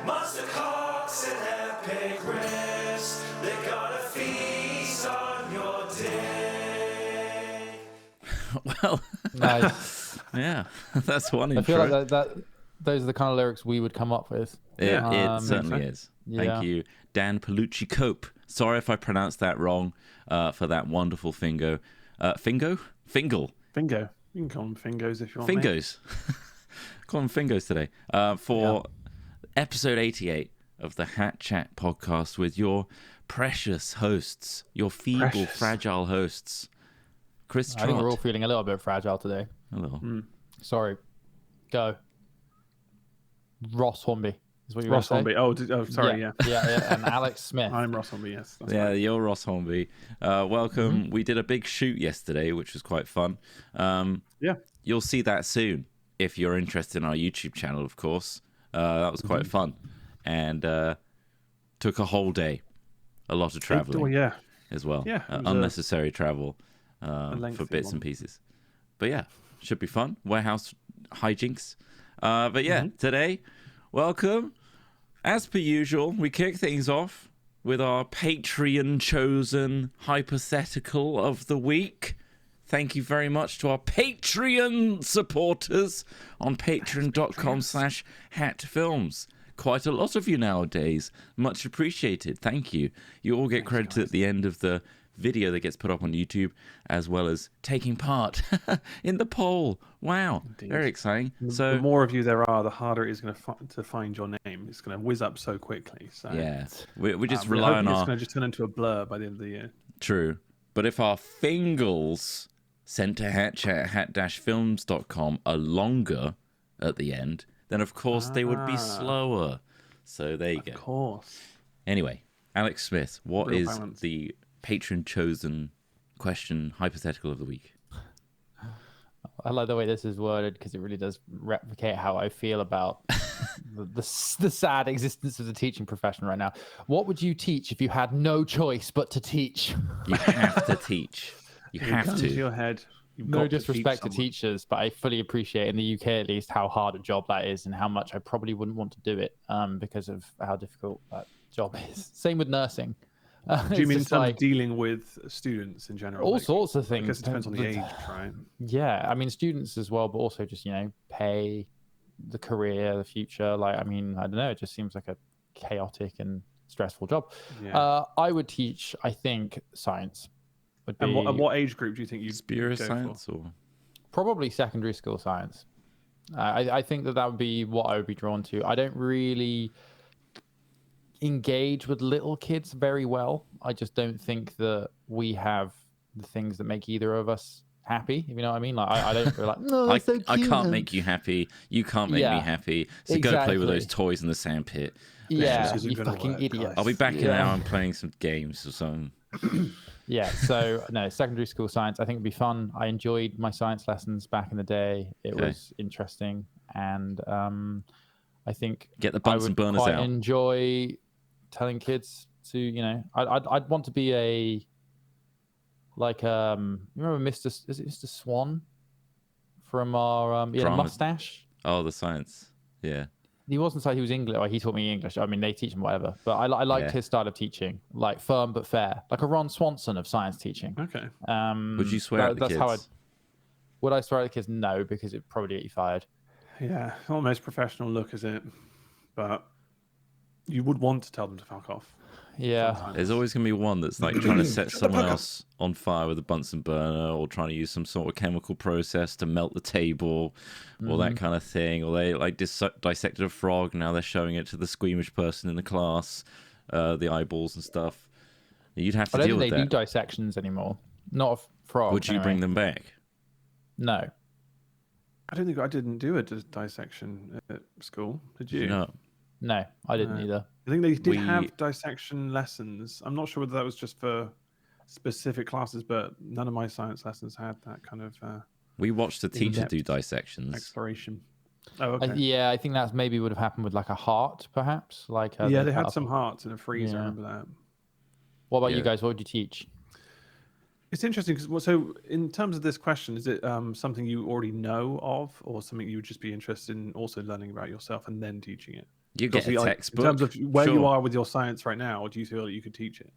Monster cocks and epic riffs. They got a feast on your dick. Well, Nice. yeah, that's one I intro. feel like that those are the kind of lyrics we would come up with. It so. certainly is. Yeah. Thank you, Dan Palucci Cope. Sorry if I pronounced that wrong. For that wonderful Fingo. Fingo? Fingal. Fingo. You can call them Fingos if you want. Fingos. Call them Fingos today. For episode 88 of the Hat Chat podcast with your precious hosts, your feeble, fragile hosts. Chris Trott. I think we're all feeling a little bit fragile today. A little. Sorry. Go. Ross Hornby is what you Ross were Hornby. Oh, sorry, yeah. Yeah, and Alex Smith. I'm Ross Hornby, yes. That's Yeah, right. you're Ross Hornby. Welcome. We did a big shoot yesterday, which was quite fun. Yeah. You'll see that soon if you're interested in our YouTube channel, of course. That was quite fun. And took a whole day. A lot of traveling yeah. as well. Yeah, it was unnecessary travel lengthy for bits one. and pieces. But yeah, should be fun. Warehouse hijinks. But yeah, today, welcome. As per usual, we kick things off with our Patreon-chosen hypothetical of the week. Thank you very much to our Patreon supporters on patreon.com/hatfilms. Quite a lot of you nowadays. Much appreciated. Thank you. You all get credited at the end of the video that gets put up on YouTube, as well as taking part in the poll. Wow. Indeed. Very exciting. The So more of you there are, the harder it is going to find your name. It's going to whiz up so quickly. So yeah, we just we're rely hoping on it's our... going to just turn into a blur by the end of the year. True. But if our fingals sent to hat-films.com are longer at the end, then of course they would be slower. So there you go. Of course. Anyway, Alex Smith, what Real is balance. the patron-chosen question hypothetical of the week? I like the way this is worded because it really does replicate how I feel about the sad existence of the teaching profession right now. What would you teach if you had no choice but to teach? You have to teach. You have Gun to. your head. You've No got to disrespect to teach someone. teachers, but I fully appreciate in the UK at least how hard a job that is and how much I probably wouldn't want to do it because of how difficult that job is. Same with nursing. Do you mean in just terms of dealing with students in general? all sorts of I things? guess it depends on the age, right? Yeah, I mean students as well, but also just pay, the career, the future. Like, I mean, I don't know. It just seems like a chaotic and stressful job. Yeah. I would teach, I think, science. Would be And what age group do you think you'd Spirit go science or... probably secondary school science. I think that would be what I would be drawn to. I don't really engage with little kids very well. I just don't think that we have the things that make either of us happy, if you know what I mean. Like I don't feel like, no, I, so cute. I can't make you happy. You can't make me Yeah, happy. So go play with those exactly. toys in the sandpit. Yeah, This isn't you gonna fucking work, idiot. guys. I'll be back in Yeah. an hour and playing some games or something. Yeah, so no, secondary school science, I think would be fun. I enjoyed my science lessons back in the day. It Okay. was interesting, and I think Get the I Bunsen would burners quite out. enjoy telling kids to, I'd want to be you remember Mr. Is it Mr. Swan from our Drama. Mustache? Oh, the science. Yeah. He wasn't like he was English. Like he taught me English. I mean, they teach him whatever. But I liked Yeah. his style of teaching, like firm but fair, like a Ron Swanson of science teaching. Okay. Would you swear at the that's kids? how would I swear at the kids? No, because it'd probably get you fired. Yeah. Not the most professional look, is it? But you would want to tell them to fuck off. Yeah. There's always going to be one that's like trying to set someone else on fire with a Bunsen burner or trying to use some sort of chemical process to melt the table or that kind of thing. Or they like dissected a frog. Now they're showing it to the squeamish person in the class, the eyeballs and stuff. You'd have to I don't deal think with they do that. dissections anymore. Not of frogs. Would you bring them back? No. I don't think I didn't do a dissection at school. Did you? No. No, I didn't either. I think they did We- have dissection lessons. I'm not sure whether that was just for specific classes, but none of my science lessons had that kind of We watched a teacher In-depth do dissections. exploration. Oh, okay. Yeah, I think that's maybe would have happened with like a heart, perhaps. Like Yeah, they cut had up- some hearts in a freezer. I Yeah. remember that. What about Yeah. you guys? What would you teach? It's interesting because so in terms of this question, is it something you already know of, or something you would just be interested in also learning about yourself and then teaching it? You get a Obviously, textbook. in terms of where you sure. are with your science right now, do you feel that you could teach it?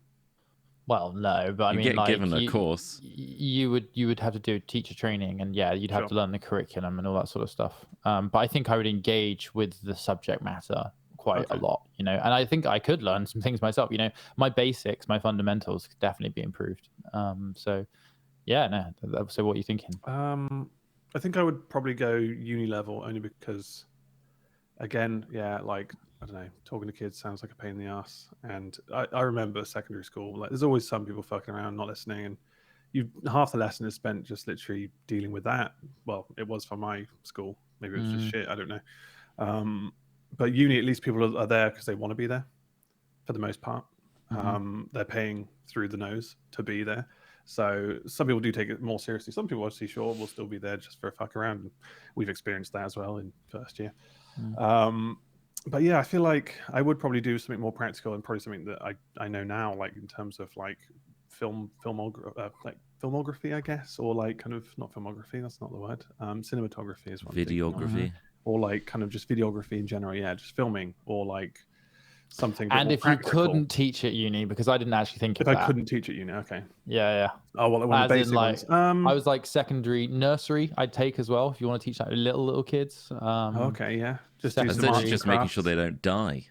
Well, no, but I You mean, get like, given a course. you would have to do teacher training, and yeah, you'd have Sure. to learn the curriculum and all that sort of stuff. But I think I would engage with the subject matter quite a Okay. lot, you know, and I think I could learn some things myself. You know, my basics, my fundamentals could definitely be improved. So yeah, no. So what are you thinking? I think I would probably go uni level only because, again, yeah, like I don't know, talking to kids sounds like a pain in the ass. And I remember secondary school, like there's always some people fucking around, not listening, and half the lesson is spent just literally dealing with that. Well, it was for my school. Maybe it was just shit. I don't know. But uni, at least people are there because they want to be there, for the most part. They're paying through the nose to be there. So some people do take it more seriously. Some people, obviously, sure, will still be there just for a fuck around. And we've experienced that as well in first year. But yeah, I feel like I would probably do something more practical and probably something that I know now, like in terms of like filmography, I guess, or like kind of not filmography. That's not the word. Cinematography is one. Videography. Or like kind of just videography in general. Yeah, just filming or like something. And more if practical. you couldn't teach at uni, because I didn't actually think of If that. I couldn't teach at uni, okay. Yeah. Oh well, one of the As in, basic like, ones. I was like secondary, nursery. I'd take as well if you want to teach like little kids. Okay, yeah. Just do some Essentially, arts and just making sure crafts. they don't die.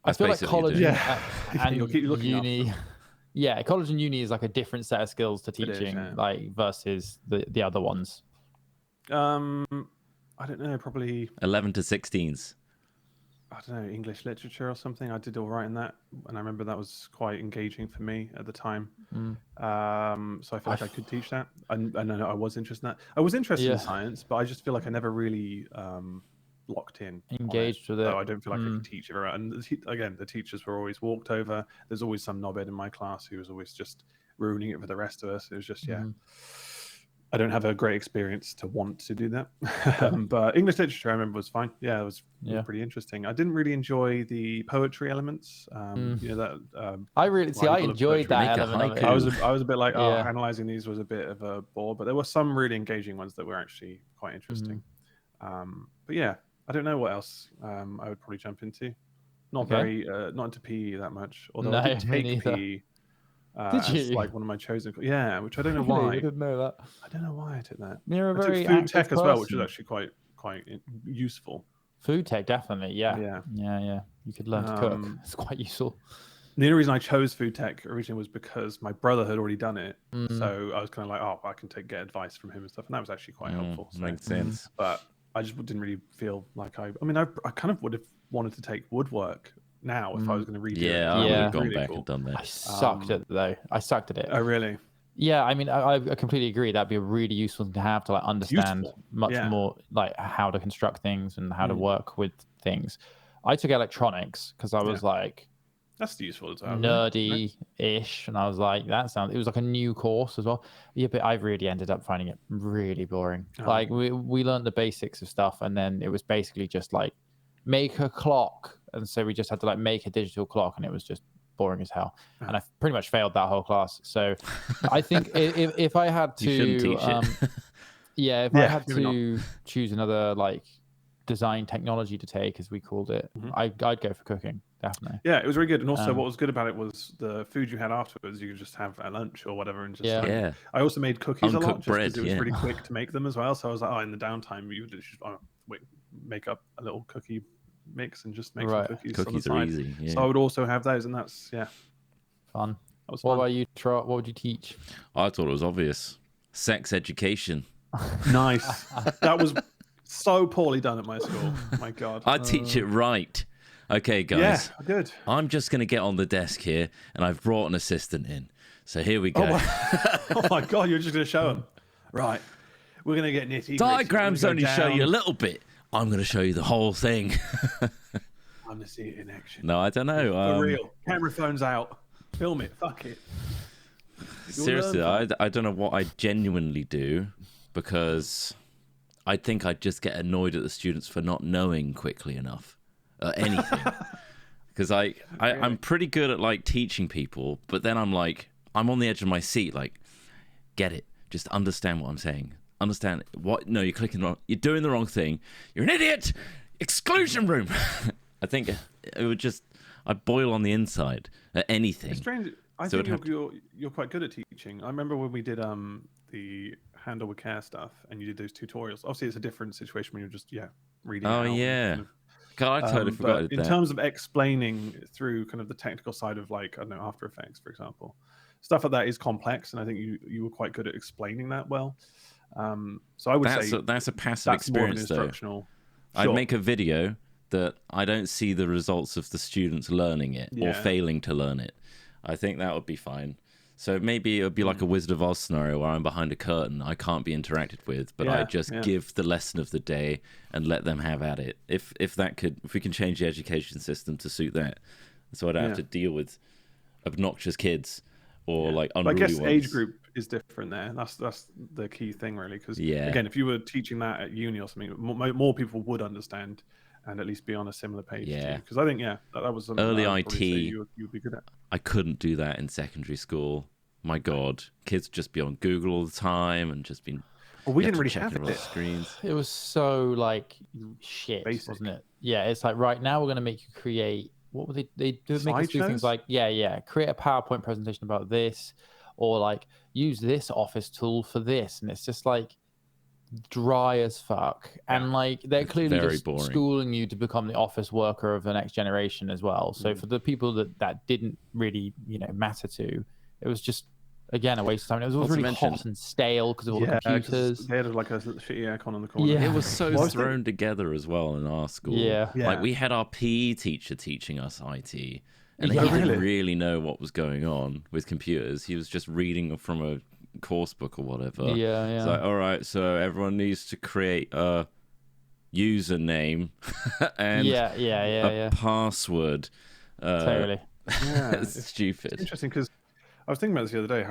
I feel like That's basically what college you're and, doing. Yeah. and You'll keep looking after uni. Yeah, college and uni is like a different set of skills to is, teaching, yeah. like versus the other ones. I don't know, probably 11 to 16s. I don't know, English literature or something. I did all right in that, and I remember that was quite engaging for me at the time. So I feel like I could teach that. And I know I was interested in that. I was interested in science, but I just feel like I never really locked in, Engaged with it. So I don't feel like I could teach it. And again, the teachers were always walked over. There's always some knobhead in my class who was always just ruining it for the rest of us. It was just I don't have a great experience to want to do that. But English literature, I remember, was fine. Yeah, it was pretty interesting. I didn't really enjoy the poetry elements. You know that. I enjoyed that Make a element of it. haiku. I was a bit like, analyzing these was a bit of a bore, but there were some really engaging ones that were actually quite interesting. But yeah, I don't know what else I would probably jump into. Not into PE that much. Although I did take PE. Did you? As like one of my chosen, which I don't know Really? why. I didn't know that. I don't know why I took that. You're a I took very food active tech as well, which was person. actually quite useful. Food tech, definitely. Yeah. You could learn to cook. It's quite useful. The only reason I chose food tech originally was because my brother had already done it, so I was kind of like, I can get advice from him and stuff, and that was actually quite helpful. So. Makes sense. But I just didn't really feel like I kind of would have wanted to take woodwork now if I was going to redo it. Yeah, I would have gone back and done I that. sucked at it though. I sucked at it. Oh really? Yeah, I mean, I completely agree. That'd be a really useful thing to have to like understand much more like how to construct things and how to work with things. I took electronics because I was like, that's useful as well. Nerdy-ish, and I was like, it was like a new course as well. Yeah, but I really ended up finding it really boring. Like we learned the basics of stuff, and then it was basically just like make a clock, and so we just had to like make a digital clock, and it was just boring as hell. And I pretty much failed that whole class. So I think if I had to, You shouldn't teach it. if I had to choose another like design technology to take, as we called it, I'd go for cooking. Definitely. Yeah, it was really good. And also what was good about it was the food you had afterwards, you could just have at lunch or whatever. And just I also made cookies a lot just because it was pretty quick to make them as well. So I was like, in the downtime, you would just make up a little cookie mix and just make some cookies. Cookies on the are side. easy. Yeah. So I would also have those, and that's fun. That was what fun. about you, Trott? What would you teach? I thought it was obvious. Sex education. Nice. That was so poorly done at my school. My God. I teach it right. Okay, guys. Yeah, good. I'm just going to get on the desk here, and I've brought an assistant in. So here we go. Oh my God, you're just going to show them. Right. We're going to get nitty. Diagrams only show you a little bit. I'm going to show you the whole thing. I'm going to see it in action. No, I don't know. For real. Camera phone's out. Film it. Fuck it. Seriously, I don't know what I genuinely do, because I think I'd just get annoyed at the students for not knowing quickly enough anything. Because I'm pretty good at like teaching people, but then I'm on the edge of my seat, like, get it. Just understand what I'm saying. Understand what? No, you're clicking wrong. You're doing the wrong thing. You're an idiot. Exclusion room. I think it would just, I'd boil on the inside at anything. It's strange. I So think it'd you're quite good at teaching. I remember when we did the handle with care stuff, and you did those tutorials. Obviously, it's a different situation when you're just reading. Oh it out and yeah. kind of, God, I totally forgot but in that. terms of explaining through kind of the technical side of like, I don't know, After Effects, for example, stuff like that is complex, and I think you were quite good at explaining that well. So I would say that's a passive that's more of an experience, though. instructional. I'd Sure. make a video that I don't see the results of the students learning it or Yeah. failing to learn it. I think that would be fine. So maybe it would be like a Wizard of Oz scenario where I'm behind a curtain I can't be interacted with, but I just give the lesson of the day and let them have at it. If we can change the education system to suit that, so I don't have to deal with obnoxious kids or like unruly I guess ones. age group is different there. That's the key thing, really. Because again, if you were teaching that at uni or something, more people would understand and at least be on a similar page. Yeah. Because I think that was something Early that I would probably say IT. you would be good at. I couldn't do that in secondary school. My God, kids would just be on Google all the time and just be. Well, we you didn't have really to check have everyone's it. screens. It was so like shit, Basic. wasn't it? Yeah, it's like right now we're gonna make you create. What were they do? Make us do things Slideshows? like create a PowerPoint presentation about this, or like use this Office tool for this, and it's just like dry as fuck. And like they're It's clearly very just boring. schooling you to become the office worker of the next generation as well. So for the people that didn't really matter to, it was just again a waste of time. It was Not to really mention- hot and stale because of all the 'cause computers. They had like a shitty aircon on the corner. Yeah. It was so Well, I was thrown together as well in our school. Yeah. Like we had our PE teacher teaching us IT, and Yeah. he Oh, didn't really? really know what was going on with computers. He was just reading from a course book or whatever. Yeah, It's yeah. like, all right, so everyone needs to create a username and a password. Totally. Yeah, It's stupid. interesting because I was thinking about this the other day,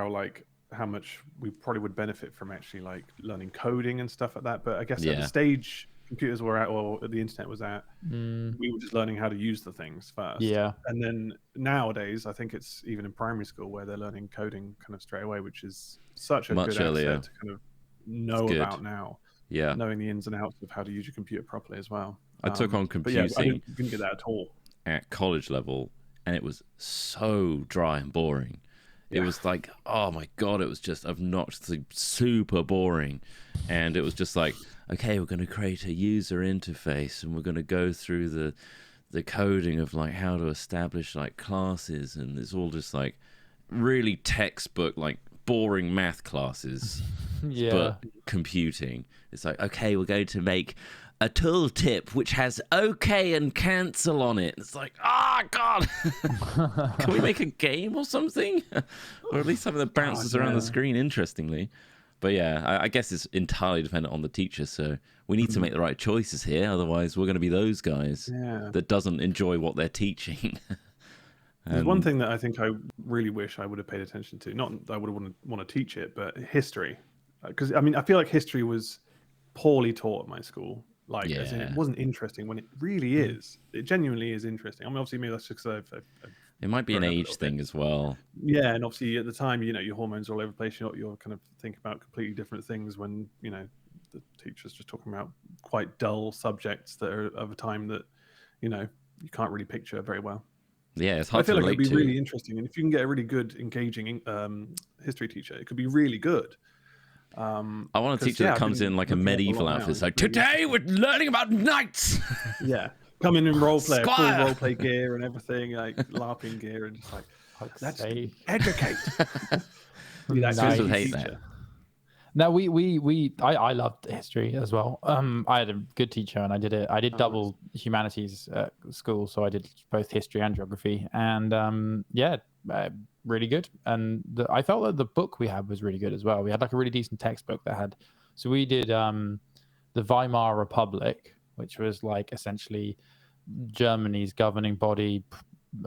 how much we probably would benefit from actually like learning coding and stuff like that. But I guess at the stage computers were at, or the internet was at, we were just learning how to use the things first. Yeah. And then nowadays, I think it's even in primary school where they're learning coding kind of straight away, which is such a Much good earlier. asset to kind of know good. about now. Yeah. Knowing the ins and outs of how to use your computer properly as well. I took on But yeah, I computing didn't get that at all. at college level, and it was so dry and boring. It was like, oh my God, it was just obnoxiously super boring. And it was just like, okay, we're going to create a user interface and we're going to go through the coding of like how to establish like classes. And it's all just like really textbook, like boring math classes, Yeah. but computing. It's like, okay, we're going to make a tooltip which has OK and cancel on it. It's like, God, can we make a game or something? Or at least something that bounces around the screen interestingly. But yeah, I guess it's entirely dependent on the teacher. So we need to make the right choices here. Otherwise, we're going to be those guys that doesn't enjoy what they're teaching. There's one thing that I think I really wish I would have paid attention to. Not that I would have want to teach it, but history. Because I mean, I feel like history was poorly taught at my school. Like, as in, it wasn't interesting when it really is. It genuinely is interesting. I mean, obviously, maybe that's just because it might be an grown up a age little thing as well. Yeah, and obviously at the time, your hormones are all over the place. You're kind of thinking about completely different things when the teacher's just talking about quite dull subjects that are of a time that you can't really picture very well. Yeah, it's I hard to feel like relate it'd be to. really interesting, and if you can get a really good, engaging history teacher, it could be really good. I want a 'cause, teacher that comes in like a looking up medieval lot now, outfit. It's it's like, really today we're learning about knights. Yeah, come in and role play, full Squire. role play gear and everything, like LARPing gear, and just like let's educate. Be that Nice. kind of Would hate teacher. that. No, I loved history as well. I had a good teacher, and I did double humanities at school, so I did both history and geography, and really good. And I felt that the book we had was really good as well. We had like a really decent textbook that had. So we did the Weimar Republic, which was like essentially Germany's governing body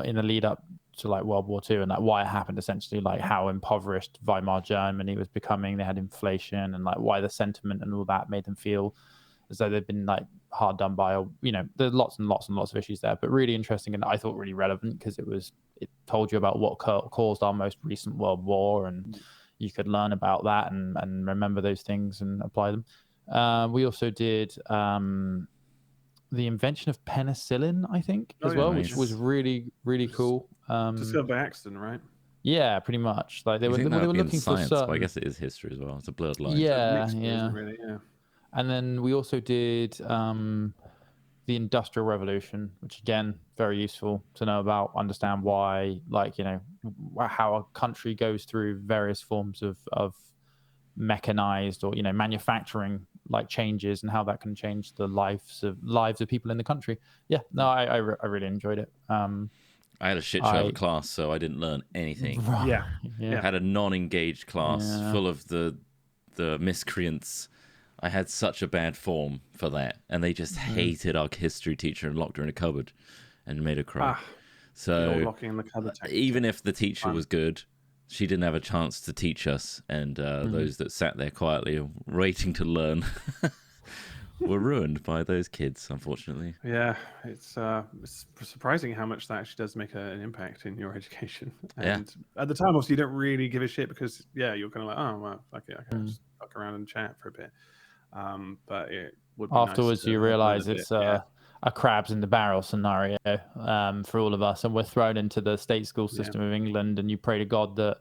in the lead up to like World War II, and like why it happened, essentially like how impoverished Weimar Germany was becoming. They had inflation, and like why the sentiment and all that made them feel as though they'd been like hard done by, or there's lots and lots and lots of issues there, but really interesting, and I thought really relevant because it told you about what caused our most recent world war, and you could learn about that and remember those things and apply them. We also did the invention of penicillin, I think, as well, which was really, really cool. Discovered by accident, right? Yeah, pretty much. Like they were That would be in looking science, for certain. but I guess it is history as well. It's a blurred line. Yeah, Mixture, yeah. isn't it, really? Yeah. And then we also did the Industrial Revolution, which again, very useful to know about, understand why, like, you know, how a country goes through various forms of mechanized or, you know, manufacturing like changes and how that can change the lives of people in the country. Yeah, no, I really enjoyed it. I had a shit show of a class, so I didn't learn anything. Yeah. I had a non-engaged class Yeah. full of the miscreants. I had such a bad form for that, and they just hated our history teacher and locked her in a cupboard and made her cry. The old So locking in the cupboard technique. even if the teacher was good, she didn't have a chance to teach us, and those that sat there quietly waiting to learn were ruined by those kids, unfortunately. Yeah, it's surprising how much that actually does make an impact in your education. And at the time, obviously, you don't really give a shit because, you're kind of like, oh, well, fuck it, I can just fuck around and chat for a bit. But it would be Afterwards, nice to you learn a realize bit, it's a crabs in the barrel scenario for all of us, and we're thrown into the state school system of England, and you pray to God that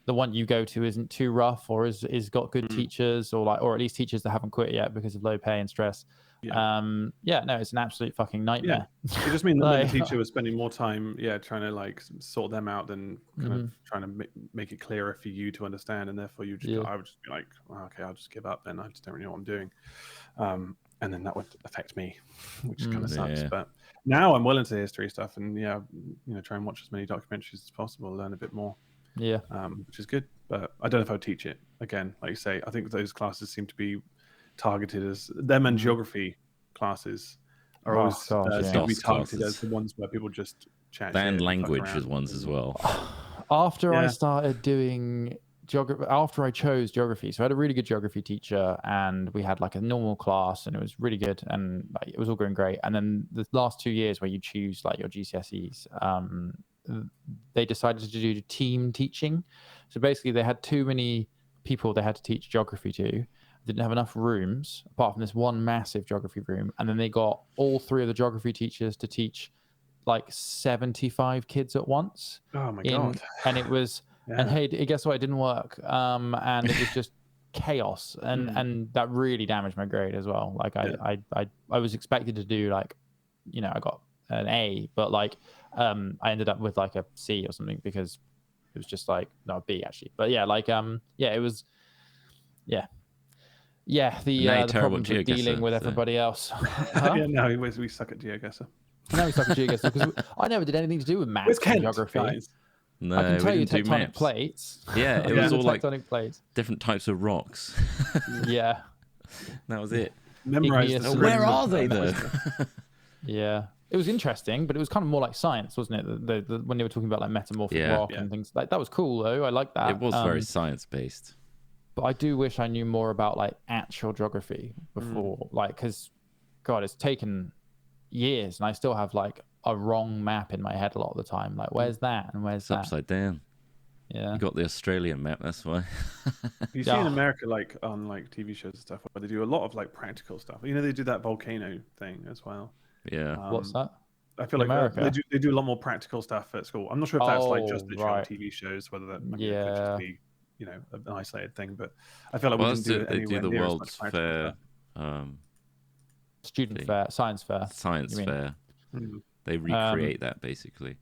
the one you go to isn't too rough or is got good teachers or at least teachers that haven't quit yet because of low pay and stress. No, it's an absolute fucking nightmare. It just means that the teacher was spending more time trying to like sort them out than kind of trying to make it clearer for you to understand, and therefore I would just be like, oh, okay, I'll just give up then, I just don't really know what I'm doing, and then that would affect me, which kind of sucks. But now I'm well into the history stuff, and try and watch as many documentaries as possible, learn a bit more, which is good. But I don't know if I would teach it again. Like you say, I think those classes seem to be targeted as them, and geography classes are always seem to be targeted as the ones where people just chat. And language as ones as well. After I started doing geography, after I chose geography, so I had a really good geography teacher, and we had like a normal class, and it was really good, and like, it was all going great. And then the last 2 years where you choose like your GCSEs, they decided to do team teaching. So basically, they had too many people they had to teach geography to. Didn't have enough rooms apart from this one massive geography room, and then they got all 3 of the geography teachers to teach like 75 kids at once. Oh my god. And it was and hey, guess what, it didn't work, and it was just chaos, and that really damaged my grade as well. Like I was expected to do like, I got an A, but like I ended up with like a C or something because it was just like a B actually. But it was the problems with dealing with everybody else. No, we suck at GeoGuessr. No, we suck at GeoGuessr because I never did anything to do with maths and geography. Guys? No, I can tell you we didn't do tectonic maps. plates. Yeah, it was all like tectonic plates. different types of rocks. Yeah, that was it. Memorize Igneous the Where rings are of they that. though? yeah. It was interesting, but it was kind of more like science, wasn't it? The when they were talking about like metamorphic rock and things like that was cool though. I like that. It was very science based. But I do wish I knew more about like actual geography before, like, because God, it's taken years, and I still have like a wrong map in my head a lot of the time. Like, where's that and where's It's that? upside down. Yeah, You got the Australian map, that's why. You see in America, like on like TV shows and stuff, where they do a lot of like practical stuff. They do that volcano thing as well. Yeah. what's that? I feel like America? they do a lot more practical stuff at school. I'm not sure if that's like just Oh, literally on right. TV shows, whether that could just be an isolated thing. But I feel like Well, we didn't do it they anywhere do the near as World's much practical Fair stuff. Student thing. fair, science fair. Science you mean? fair. Mm. They recreate that basically.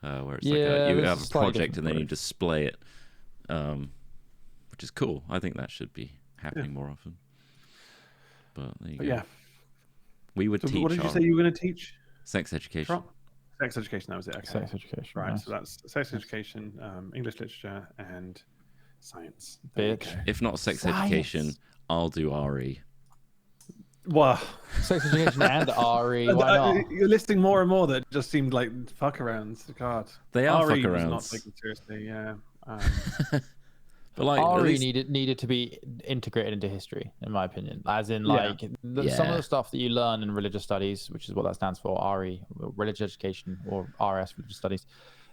Where it's Yeah, like you this have is a slightly project and different then you approach. display it. Which is cool. I think that should be happening more often. But there you go. Yeah. We would So teach what did you our say you were going to teach? sex education. Trott? Sex education. That was it. Okay. Sex education. Right. nice. So that's sex education, English literature, and science. There you Bitch. go. If not sex Science. education, I'll do RE. Well, Sex education and RE. Why not? you're listing more and more that just seemed like fuck arounds. God, They are RE fuck was arounds. not taken seriously. Yeah. But like at RE least- needed to be integrated into history, in my opinion. As in, Yeah. like some of Yeah. the stuff that you learn in religious studies, which is what that stands for, RE, religious education, or RS, religious studies.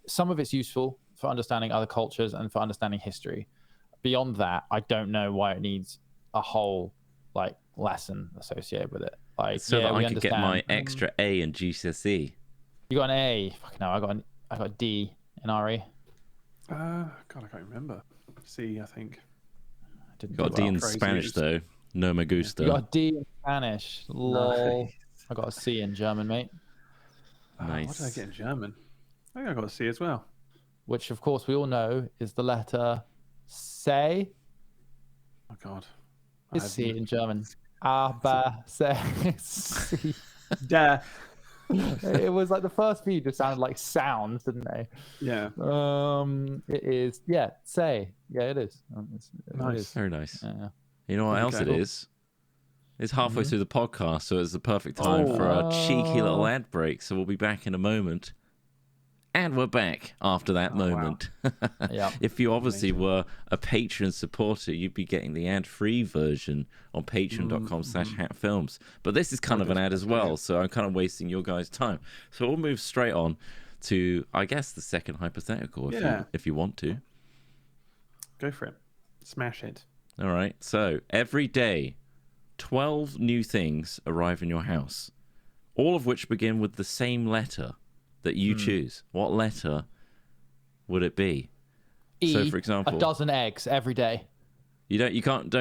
Some of it's useful for understanding other cultures and for understanding history. Beyond that, I don't know why it needs a whole like lesson associated with it. Like, So yeah, that we I could get my understand. extra A in GCSE. You got an A. Fucking no, I got a D in RE. God, I can't remember. C, I think. Didn't Got a do D well. in Crazy. Spanish though. No me gusta. You got a D in Spanish. Lol. Nice. I got a C in German, mate. What did I get in German? I think I got a C as well. Which, of course, we all know is the letter say. Oh God. Is C in German. Aber say. C. Da. It was like the first few just sounded like sounds, didn't they? Yeah. It is. Yeah, say. Yeah, it is. Nice. It is. Very nice. Yeah. You know what else it Okay. is? It's halfway through the podcast, so it's the perfect time for a cheeky little ad break. So we'll be back in a moment. And we're back after that moment. Yeah. If you obviously were a Patreon supporter, you'd be getting the ad-free version on patreon.com/hatfilms. But this is kind of an ad as well, so I'm kind of wasting your guys' time. So we'll move straight on to, I guess, the second hypothetical, if you want to. Go for it. Smash it. All right. So every day, 12 new things arrive in your house, all of which begin with the same letter that you choose. What letter would it be? E, So, for example, a dozen eggs every day. you don't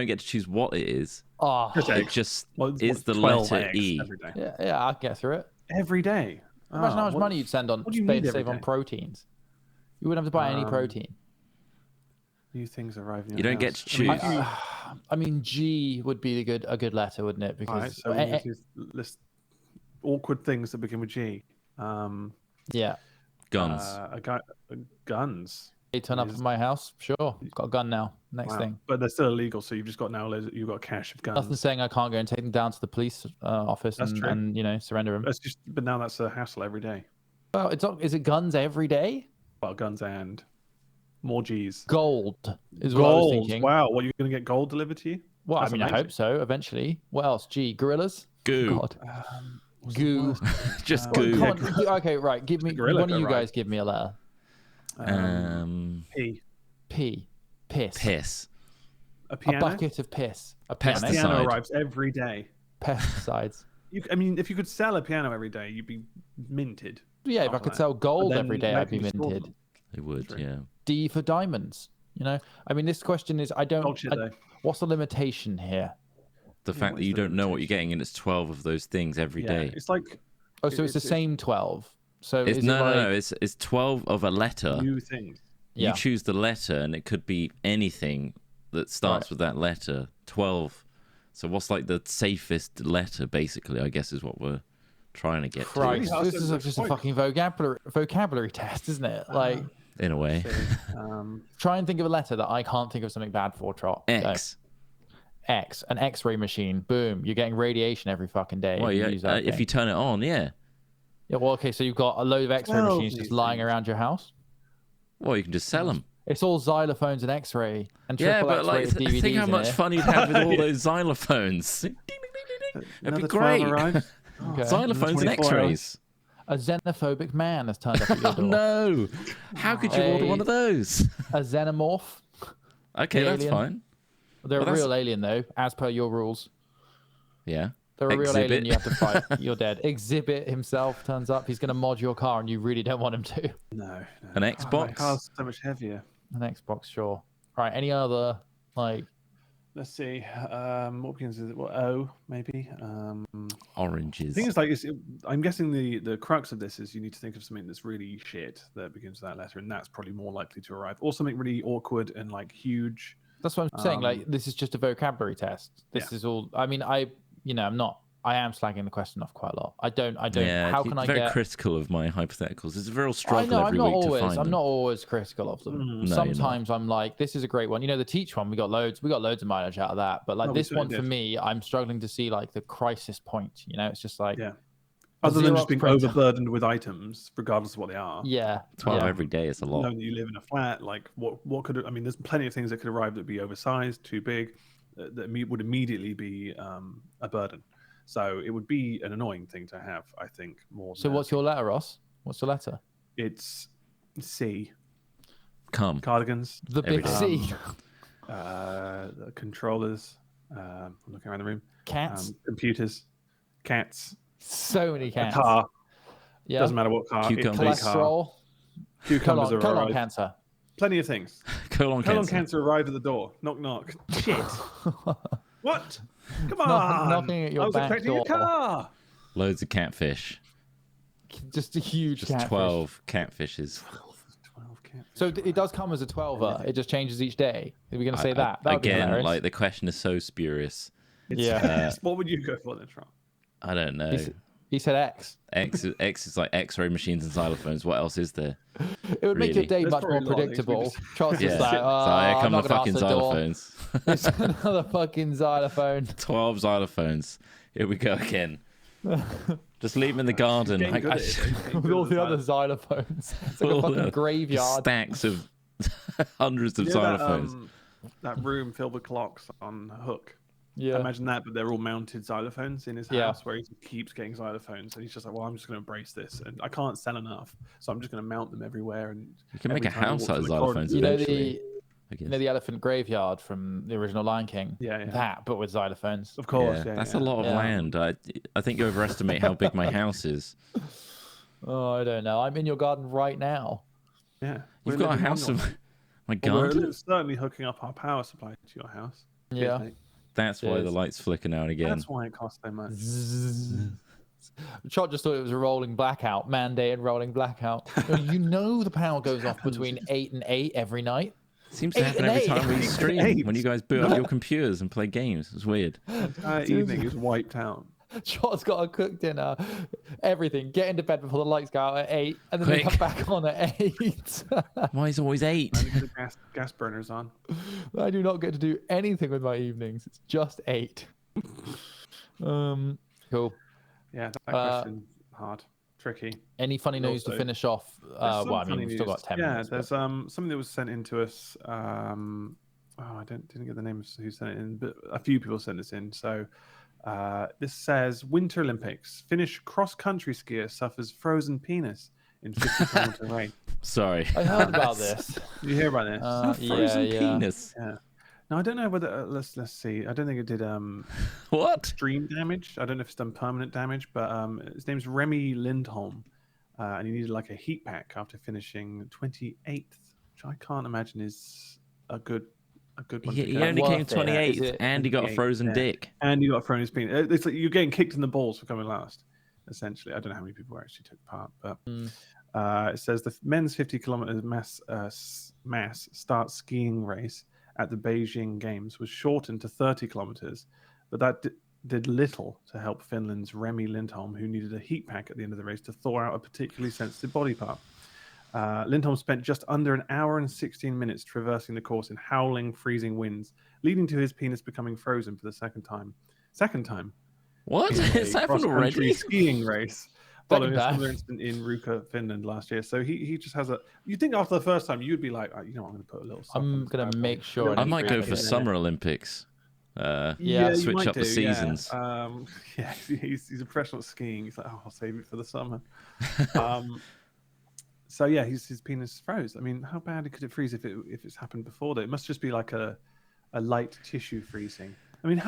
get to choose what it is. Oh, It just What's is the 12 letter eggs E. every day? yeah, I'll get through it. Every day. Imagine how much what- money you'd send on what do you need to every save on day? proteins. You wouldn't have to buy any protein. New things arriving. You don't get to choose. I mean, G would be a good letter, wouldn't it? All right, Because so we need to list awkward things that begin with G. yeah, Guns. Guns. they turn up at my house. Sure, got a gun now. Next Wow. thing. But they're still illegal, so you've just got you've got a cache of guns. Nothing saying I can't go and take them down to the police office That's true. and surrender them. But now that's a hassle every day. Well, it's not. Is it guns every day? Well, guns and more G's. Gold is what I was thinking. Wow, what, you're going to get gold delivered to you? Well, I That's mean, I amazing. hope so. Eventually. What else? G. Gorillas. Goo. God. What's the Goo. worst? Just Well, goo. come on. Okay, right. Give me gorilla one of go, you right? guys. Give me a letter. P. P. Piss. Piss. A A piano. bucket of piss. A piano. Pesticide. Piano arrives every day. Pesticides. I mean, if you could sell a piano every day, you'd be minted. Yeah, if I After could that. sell gold But every then day, where I'd be can you store minted. them? It would, True. yeah. D for diamonds. I mean, this question is, Culture day. what's the limitation here? The fact what that is you the don't know what you're getting, and it's 12 of those things every Yeah, day. it's like Oh, so it's the it's same 12. So It's is no, it like, no. It's 12 of a letter. new things. Yeah. You choose the letter, and it could be anything that starts Right. with that letter. 12. So what's like the safest letter, basically, I guess, is what we're trying to get Christ, Really? this is That's just a quite- fucking vocabulary test, isn't it? Like, to, in a way. try and think of a letter that I can't think of something bad for, Trot. Go. X. X, an X-ray machine. Boom, you're getting radiation every fucking day. Well, if you yeah, use that if thing. you turn it on, yeah. Yeah, well, okay, so you've got a load of X-ray 12 machines just new lying things. around your house. Well, you can just sell them. It's all xylophones and X-ray and Yeah, triple but X-ray like, with DVDs think how in much it. fun you'd have with all those xylophones. That'd Another be 12 great. arrives. Okay. Xylophones and 24 X-rays. A xenophobic man has turned up at your Oh door. no! How could you order Hey. one of those? A xenomorph. Okay, that's Alien. fine. They're Well, a that's- real alien, though, as per your rules. Yeah. They're a real alien. Exhibit. You have to fight. You're dead. Exhibit himself turns up. He's going to mod your car, and you really don't want him to. No. An My Xbox. car's so much heavier. An Xbox, sure. All right. Any other like? Let's see. What begins with what? O maybe. Oranges. The thing is, like, I'm guessing the crux of this is you need to think of something that's really shit that begins with that letter, and that's probably more likely to arrive. Or something really awkward and like huge. That's what I'm saying. Like, this is just a vocabulary test. This is all. I mean, I'm not. I am slagging the question off quite a lot. I don't. Yeah, How can I very get? critical of my hypotheticals. It's a real I struggle know. I'm every not week to always. find I'm them. not always critical of them. No, you're not. Sometimes I'm like, this is a great one. The teach one. We got loads. We got loads of mileage out of that. But like Oh, we this one certainly for did. me, I'm struggling to see like the crisis point. It's just like Yeah. Other than Xerox just being printer. overburdened with items, regardless of what they are. yeah, 12 yeah. every day is a lot. Knowing that you live in a flat, like what could I mean? There's plenty of things that could arrive that would be oversized, too big, that would immediately be a burden. So it would be an annoying thing to have, I think. More. So what's your letter, Ross? What's your letter? It's C. Come. Cardigans, The Every big day. C. controllers, I'm looking around the room. Cats. Computers. Cats. So many A cats. car. Yeah. Doesn't matter what car. Cucumbers. It's a car. Cholesterol. Cucumbers Colon arrived. cancer. Plenty of things. Colon Colon cancer. cancer arrived at the door. Knock, knock. Shit. What? Come on. Knocking at your I was back expecting door. a car. Loads of catfish. Just a huge Just catfish. 12 catfishes. 12 catfish. So it does come as a 12er. It just changes each day. Are we going to say that? That would be Again, hilarious. like the question is so spurious. Yeah. What would you go for then, Trott? I don't know. He said X. X is like X-ray machines and xylophones. What else is there? It would make your Really? day There's much probably more a lot of things we predictable. just- Trott's Yeah. just like, So here I'm come the not gonna fucking answer the door. xylophones. It's another fucking xylophone. 12 xylophones. Here we go again. Just leave them in the garden. Getting good at it, though. Getting With good all at the the other xylophone. xylophones. It's like a All fucking the graveyard. Stacks of hundreds of You know xylophones. that room filled with clocks on a hook. Yeah. Imagine that, but they're all mounted xylophones in his house Yeah. where he just keeps getting xylophones. And he's just like, well, I'm just going to embrace this. And I can't sell enough. So I'm just going to mount them everywhere. And You can make every a time he house walks out of in the corridor- xylophones You know eventually. the elephant graveyard from the original Lion King? Yeah. That, but with xylophones. Of course. Yeah, That's yeah. a lot of Yeah. land. I think you overestimate how big my house is. Oh, I don't know. I'm in your garden right now. Yeah. You've We're got a living on house your- of my Well, we're garden. certainly hooking up our power supply to your house. Cheers, Yeah. mate. That's why the Cheers. lights flicker now and again. That's why it costs so much. Trott just thought it was a rolling blackout, mandated rolling blackout. You know the power goes off between 8 and 8 every night. Seems to 8 happen and every 8. time we 8 and stream. 8. When you guys boot up your computers and play games. It's weird. Evening is wiped out. Trott's got to cook dinner, everything. Get into bed before the lights go out at 8, and then they Quick. come back on at 8. Why is it always 8? Only put the gas burners on. I do not get to do anything with my evenings. It's just 8. Cool. Yeah, that question hard, tricky. Any funny news to Also, finish off? There's Well, some I mean, funny we've still got news. 10 Yeah, minutes. there's but- something that was sent in to us. I didn't get the name of who sent it in, but a few people sent this in. So this says Winter Olympics. Finnish cross-country skier suffers frozen penis in 50-kilometer race. Sorry. I heard about this. Did you hear about this? A frozen yeah. penis. Yeah. No, I don't know whether. Let's see. I don't think it did What? extreme damage. I don't know if it's done permanent damage, but his name's Remy Lindholm, and he needed like a heat pack after finishing 28th, which I can't imagine is a good one. He to get. only Worth came it, 28th is it? and he got a 28th, frozen yeah. dick. And you got thrown his penis. It's like you're getting kicked in the balls for coming last. Essentially, I don't know how many people actually took part, but it says the men's 50-kilometer mass start skiing race at the Beijing Games was shortened to 30 kilometers, but that did little to help Finland's Remy Lindholm, who needed a heat pack at the end of the race to thaw out a particularly sensitive body part. Lindholm spent just under an hour and 16 minutes traversing the course in howling, freezing winds, leading to his penis becoming frozen for the second time. What? in It's a happened cross-country already? skiing race following a time. similar incident in Ruka, Finland last year. So he just has a. You think after the first time you'd be like, oh, you know, I'm going to put a little. sock on I'm this going bad to boy." make sure. I might go for Yeah. Summer Olympics. Yeah, you switch might up the do, yeah. seasons. Yeah, he's a professional at skiing. He's like, oh, I'll save it for the summer. So yeah, his penis froze. I mean, how bad could it freeze if it's happened before that? It must just be like a light tissue freezing. I mean,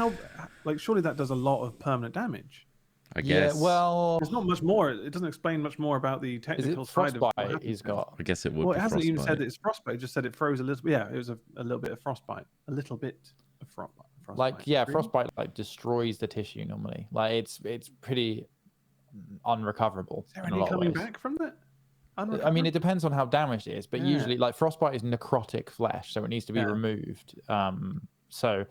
surely that does a lot of permanent damage. I guess. Yeah, well, There's not much more. It doesn't explain much more about the is technical it side of what frostbite happened he's to him. got? I guess it would Well, be it hasn't even frostbite. said it's frostbite. It just said it froze a little. Yeah, it was a little bit of frostbite. A little bit of frostbite. Like, yeah, Really? frostbite like destroys the tissue normally. Like, it's pretty unrecoverable. Is there in a any lot of coming ways. back from that? I mean, it depends on how damaged it is, but Yeah. usually, like, frostbite is necrotic flesh, so it needs to be Yeah. removed. So,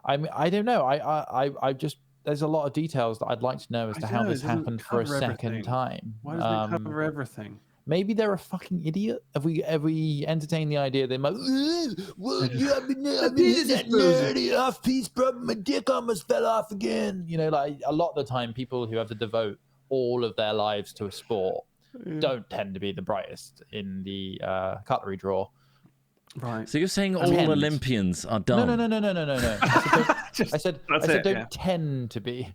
I mean, I don't know. I just there's a lot of details that I'd like to know as I to don't how know, it this doesn't happened for a cover second everything. time. Why doesn't it cover everything? Maybe they're a fucking idiot. Have we entertained the idea they might? Well, yeah, I've been hitting that nerdy off piece, bro. My dick almost fell off again. You know, like a lot of the time, people who have to devote all of their lives to a sport don't tend to be the brightest in the cutlery drawer. Right. So you're saying all Tend. Olympians are No, dumb? no. I said That's it, don't yeah. tend to be.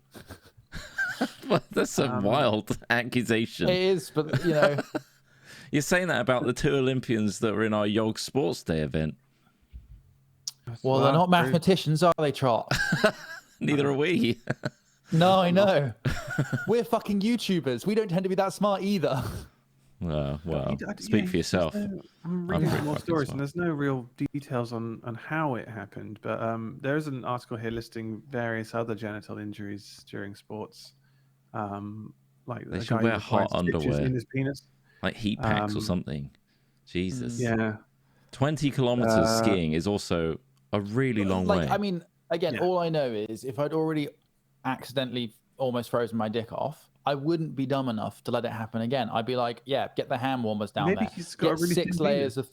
Well, that's a wild accusation. It is, but you know, You're saying that about the 2 Olympians that were in our Yog Sports Day event. well, they're not mathematicians, are they, Trott? Neither are we. No, I know. We're fucking YouTubers. We don't tend to be that smart either. Well, Yeah, speak for yourself. I'm I'm reading pretty more fucking stories, smart. and there's no real details on how it happened. But there is an article here listing various other genital injuries during sports. Like They a should guy wear who acquired hot stitches underwear. in his penis. Like heat packs or Um, something. Jesus. Yeah. 20 kilometers skiing is also a really long way. I mean, again, Yeah. all I know is if I'd already accidentally almost frozen my dick off, I wouldn't be dumb enough to let it happen again. I'd be like, yeah, get the hand warmers down Maybe there. he's got a Get really 6 thin layers of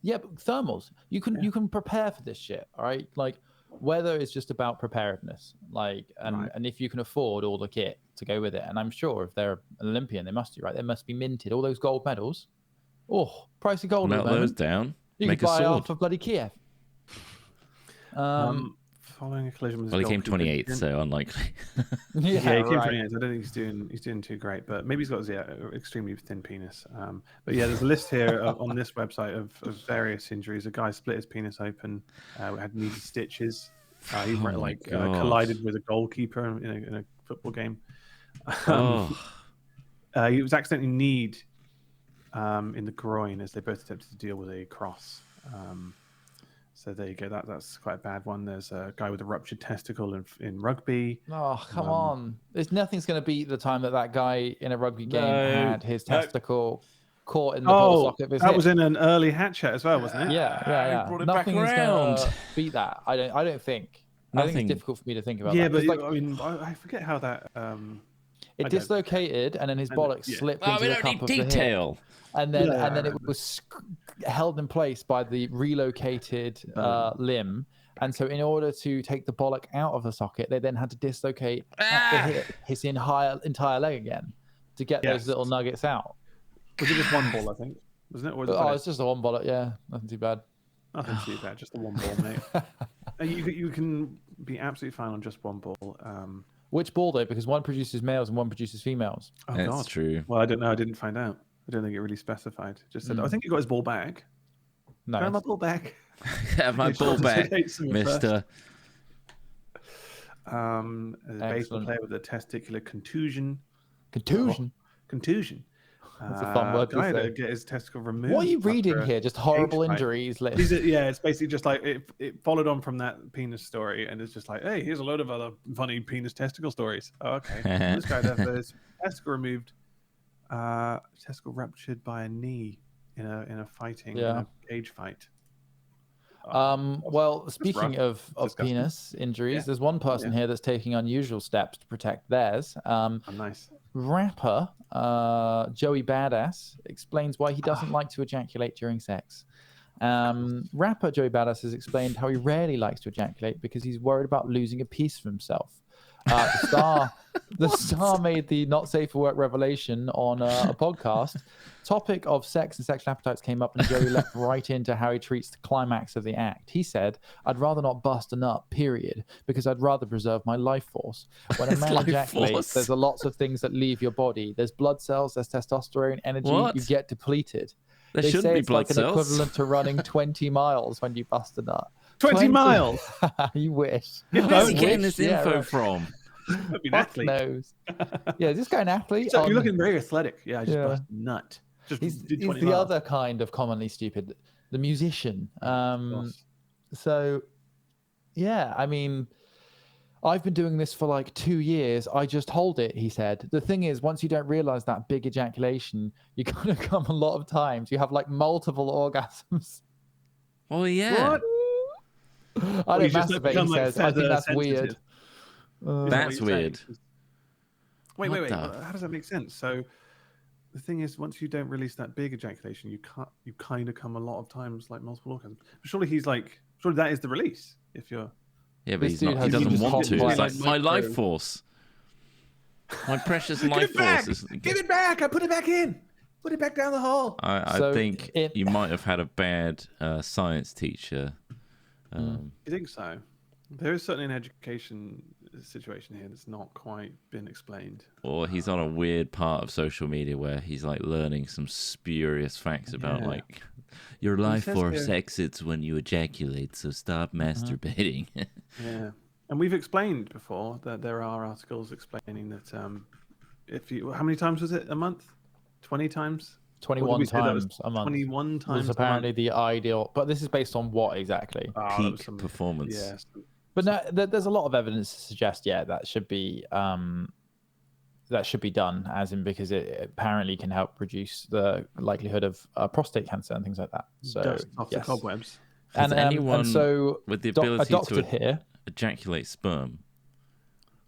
but thermals. You can prepare for this shit. All right, like weather is just about preparedness. Like, and if you can afford all the kit to go with it, and I'm sure if they're an Olympian, they must do right. They must be minted. All those gold medals. Oh, price of gold. Melt at the those moment. down. You Make could a buy sword. half of bloody Kiev. Following a collision with his Well, he came goalkeeper, 28th, so unlikely. Yeah, Yeah, he came right. 28th. I don't think he's doing too great, but maybe he's got extremely thin penis. But yeah, there's a list here on this website of various injuries. A guy split his penis open, had needed stitches. He my gosh. collided with a goalkeeper in a football game. Oh, He was accidentally kneed in the groin as they both attempted to deal with a cross. So there you go. That's quite a bad one. There's a guy with a ruptured testicle in rugby. Oh, come on. There's nothing's going to beat the time that guy in a rugby game had his testicle caught in the ball socket of his that hip. was in an early hat chat as well, wasn't it? Yeah. brought it back Nothing is going around. to beat that. I don't think. I think Nothing. it's difficult for me to think about Yeah, that. but 'cause, I mean, I forget how that. it I don't- dislocated and then his bollocks slipped oh into we the don't cup need of the hip. detail. And then it was held in place by the relocated limb. And so in order to take the bollock out of the socket, they then had to dislocate at the hip his entire leg again to get those little nuggets out. Was it just one ball? I think wasn't it? Or was it It's just a one bollock, yeah. Nothing too bad. nothing to do with that. Just the one ball, mate. You can be absolutely fine on just one ball. Which ball though? Because one produces males and one produces females. Oh That's God. true. Well, I don't know. I didn't find out. I don't think it really specified. Just said, I think he got his ball back. No. Got my ball back. Have my He ball shot back, his face mister. A baseball Excellent. player with a testicular contusion. Contusion. Contusion. That's a fun word to guy had say. to get his testicle removed. What are you after reading a here? Just horrible cage fight. injuries list. It's basically just like it followed on from that penis story, and it's just like, hey, here's a load of other funny penis testicle stories. Oh, okay. This guy had his testicle removed, testicle ruptured by a knee in a fighting in a cage fight. Well, speaking of disgusting. penis injuries, there's one person here that's taking unusual steps to protect theirs. Oh, nice. Rapper Joey Badass explains why he doesn't like to ejaculate during sex. Rapper Joey Badass has explained how he rarely likes to ejaculate because he's worried about losing a piece of himself. The star made the not safe for work revelation on a podcast. Topic of sex and sexual appetites came up, and Joey leapt right into how he treats the climax of the act. He said, "I'd rather not bust a nut, period, because I'd rather preserve my life force. When a man life ejaculates, force. there's a lots of things that leave your body. There's blood cells, there's testosterone, energy. What? You get depleted. There They shouldn't say be it's blood like cells. an equivalent to running 20 miles when you bust a nut. 20 miles. You wish. Where's he I getting wish, this info right. from? That'd be an Fuck athlete. knows. Yeah, is this guy an athlete? So you're looking very athletic. Yeah, I just Yeah. bust a nut. Just He's did the 20 miles. other kind of commonly stupid, the musician. course. So, yeah, I mean, I've been doing this for like 2 years. I just hold it, he said. The thing is, once you don't realize that big ejaculation, you're going to come a lot of times. You have like multiple orgasms. Oh yeah. What? I don't you just masturbate, become, he like, says. I think feather that's sensitive. weird. Is that That's what you're weird. saying? Wait. What the- How does that make sense? So the thing is, once you don't release that big ejaculation, you kind of come a lot of times like multiple orgasms. But surely that is the release. If you're Yeah, but This he's dude not. He has doesn't just want to. hot It's like flash. my life force. My precious give life it back, force is. give it back. I put it back in. Put it back down the hole. I So think you might have had a bad science teacher. You think so? There is certainly an education situation here that's not quite been explained. Or he's on a weird part of social media where he's like learning some spurious facts about Yeah. like your life says force here- exits when you ejaculate, so stop masturbating. Yeah. And we've explained before that there are articles explaining that how many times was it a month? 20 times? 21 times a month 21 times was apparently the ideal, but this is based on what exactly? Peak performance. Yes. But no, there's a lot of evidence to suggest, that should be done, as in because it apparently can help reduce the likelihood of prostate cancer and things like that. So Dust off the cobwebs. Has anyone and so with the ability to here ejaculate sperm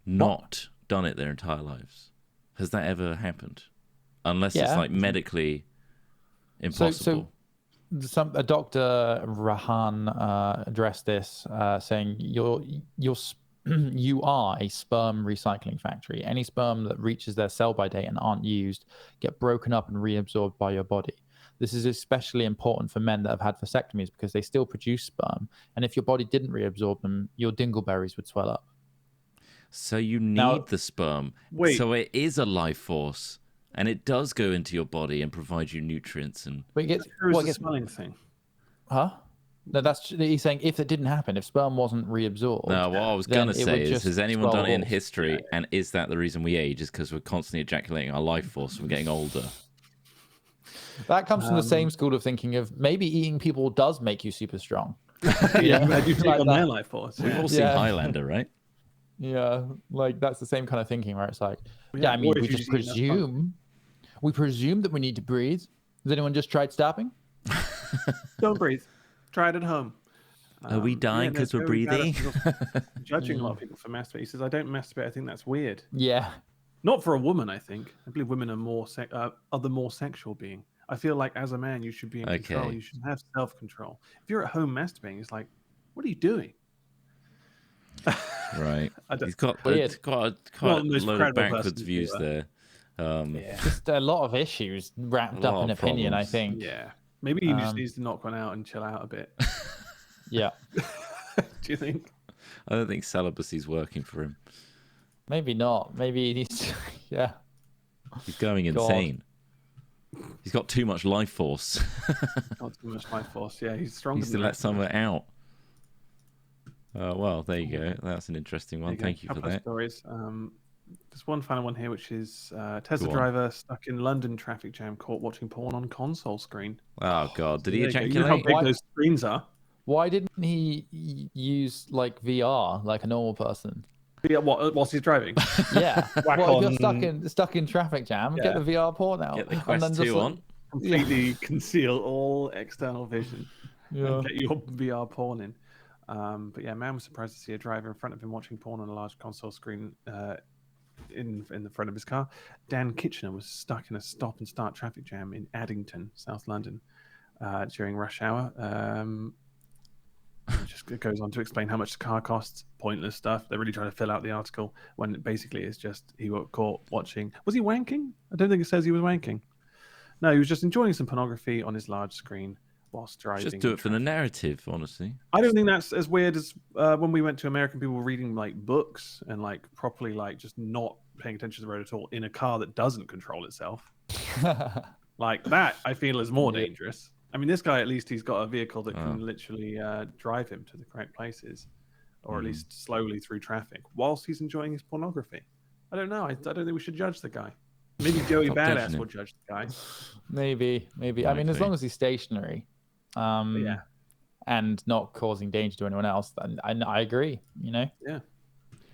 not done it their entire lives? Has that ever happened? Unless it's like medically impossible. So a Dr. Rahan addressed this, saying you are a sperm recycling factory. Any sperm that reaches their sell-by date and aren't used get broken up and reabsorbed by your body. This is especially important for men that have had vasectomies because they still produce sperm. And if your body didn't reabsorb them, your dingleberries would swell up. So you need the sperm. Wait. So it is a life force. And it does go into your body and provide you nutrients. And but it gets, the smelling thing. Huh? No, he's saying if it didn't happen, if sperm wasn't reabsorbed. No, what I was going to say is, has anyone done it in history? And is that the reason we age? Is because we're constantly ejaculating our life force from getting older? That comes from the same school of thinking of maybe eating people does make you super strong. You take on their life force. We've all seen Highlander, right? Yeah, like that's the same kind of thinking where it's like, I mean, we just presume that we need to breathe. Has anyone just tried stopping? Don't breathe. Try it at home. Are we dying because we're breathing? Judging a lot of people for masturbating. He says, I don't masturbate. I think that's weird. Yeah. Not for a woman, I think. I believe women are the more sexual being. I feel like as a man, you should be in control. You should have self-control. If you're at home masturbating, it's like, what are you doing? Right. He's got quite a load of backwards views there. Just a lot of issues wrapped up in opinion, problems. I think. Yeah. Maybe he just needs to knock one out and chill out a bit. Yeah. Do you think? I don't think celibacy's working for him. Maybe not. Maybe he needs to, He's going insane. He's got too much life force. Not too much life force. Yeah, he's strong. He needs to let some of it out. Well, there you go. That's an interesting one. Thank you for that. Stories. There's one final one here, which is Tesla driver stuck in London traffic jam, caught watching porn on console screen. Oh God! Did he ejaculate? You know how big those screens are. Why didn't he use like VR like a normal person? Yeah, whilst he's driving. Yeah. Well, if you're stuck in traffic jam, get the VR porn out. Get the Quest 2 on. Completely conceal all external vision. And get your VR porn in. But yeah, man was surprised to see a driver in front of him watching porn on a large console screen in the front of his car. Dan Kitchener was stuck in a stop and start traffic jam in Addington, South London, during rush hour. It just goes on to explain how much the car costs. Pointless stuff. They're really trying to fill out the article when basically it's just he got caught watching. Was he wanking? I don't think it says he was wanking. No, he was just enjoying some pornography on his large screen whilst driving. Just do it for the narrative, honestly. I don't think that's as weird as when we went to American people reading like books and like properly like just not paying attention to the road at all in a car that doesn't control itself. Like that, I feel is more dangerous. I mean, this guy, at least he's got a vehicle that can literally drive him to the correct places, or at least slowly through traffic, whilst he's enjoying his pornography. I don't know. I don't think we should judge the guy. Maybe Joey Badass will judge the guy. Maybe. I mean, as long as he's stationary, and not causing danger to anyone else, then I agree. You know. Yeah.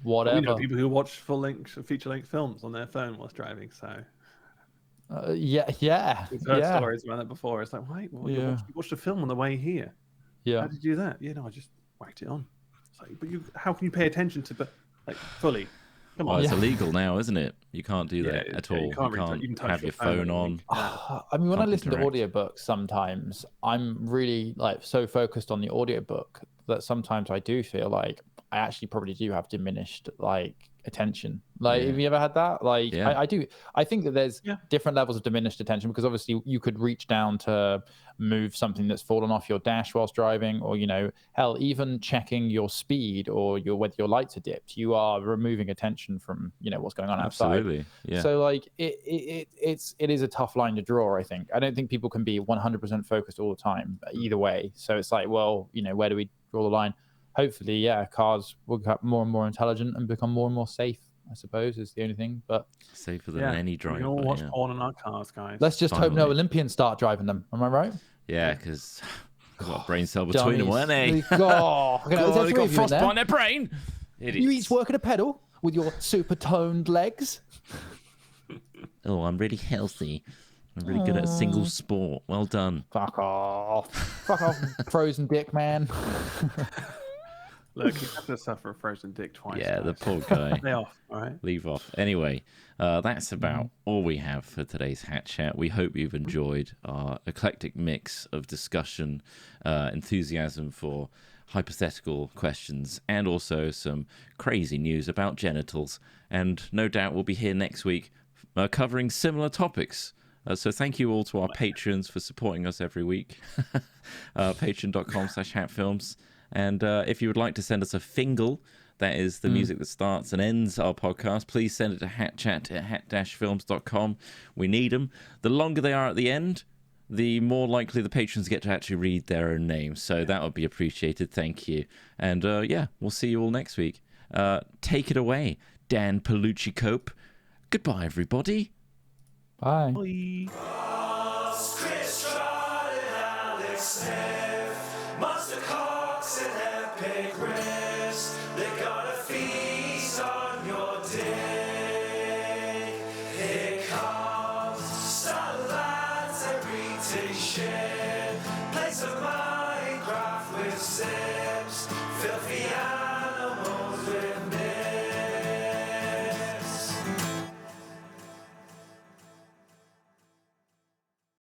Whatever. We know people who watch feature-length films on their phone whilst driving. So. Yeah. We've heard stories about that before. It's like, wait, you watched a film on the way here. Yeah. How did you do that? Yeah, no, I just whacked it on. It's like, but how can you pay attention to, like, fully? Come on. Well, it's illegal now, isn't it? You can't do that at all. You can't have your phone on. I mean, when I listen to audiobooks, sometimes I'm really like so focused on the audiobook that sometimes I do feel like I actually probably do have diminished like attention. Like, have you ever had that? Like, I do. I think that there's different levels of diminished attention because obviously you could reach down to move something that's fallen off your dash whilst driving, or hell, even checking your speed or whether your lights are dipped. You are removing attention from what's going on outside. Absolutely. Yeah. So like it is a tough line to draw. I think. I don't think people can be 100% focused all the time either way. So it's like, well, where do we draw the line? hopefully, yeah, cars will get more and more intelligent and become more and more safe, I suppose, is the only thing. But Safer than any We driver. can all watch Yeah, porn in our cars, guys. let's just hope no Finally. Olympians start driving them. Am I right? yeah, because got a brain cell between them, weren't they? Dummies. God, God, they got frostbite in their brain. You each work at a pedal with your super toned legs. Oh, I'm really healthy. I'm really good at a single sport. Well done. Fuck off. Fuck off, frozen dick, man. Look, you have to suffer a frozen dick twice. Yeah, guys. the poor guy. Lay off, all right? Leave off. Anyway, that's about all we have for today's Hat Chat. We hope you've enjoyed our eclectic mix of discussion, enthusiasm for hypothetical questions, and also some crazy news about genitals. And no doubt we'll be here next week covering similar topics. So thank you all to our patrons for supporting us every week. Patreon.com/hatfilms. And if you would like to send us a fingle, that is the music that starts and ends our podcast, please send it to hatchat@hat-films.com. We need them. The longer they are at the end, the more likely the patrons get to actually read their own names. So that would be appreciated. Thank you. And yeah, we'll see you all next week. Take it away, Dan Palucci Cope. Goodbye, everybody. Bye. Chris, Trott and Alex Smith, Monster Cox and Epic